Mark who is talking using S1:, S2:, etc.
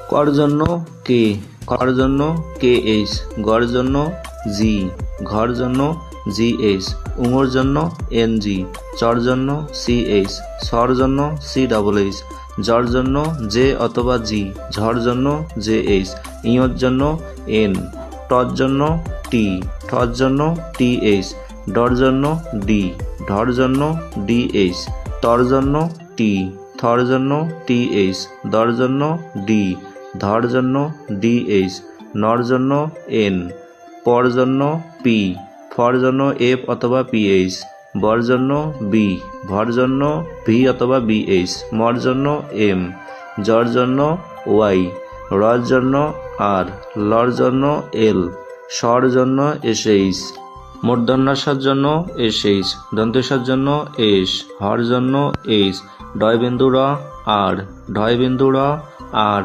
S1: কর জন্য কে, খর জন্য কে এইচ, গর জন্য জি, ঘর জন্য জি এইচ, উঙর জন্য এন জি, চর জন্য সি এইচ, সর জন্য সি ডবল এইচ, জর জন্য জে অথবা জি, ঝর জন্য জে এইচ, ইঁর জন্য এন, টর জন্য টি, ঠর জন্য টি এইচ, ডর জন্য ডি, ঢর জন্য ডি এইচ, তর জন্য টি, থর জন্য টি এইচ, দর জন্য ডি, ধর জন্য ডি এইচ, নর জন্য এন, পর জন্য পি, ফর জন্য এফ অথবা পি এইচ, বর জন্য বি, ভর জন্য ভি অথবা বি এইচ, মর জন্য এম, জর জন্য ওয়াই, রর জন্য আর, লর জন্য এল, স্বর জন্য এস এইচ, মূর্ধন্যাসের জন্য এস এইচ, দন্তেসের জন্য এস, হর জন্য এইচ, ডয় বিন্দু র আর, ঢয় বিন্দু র আর,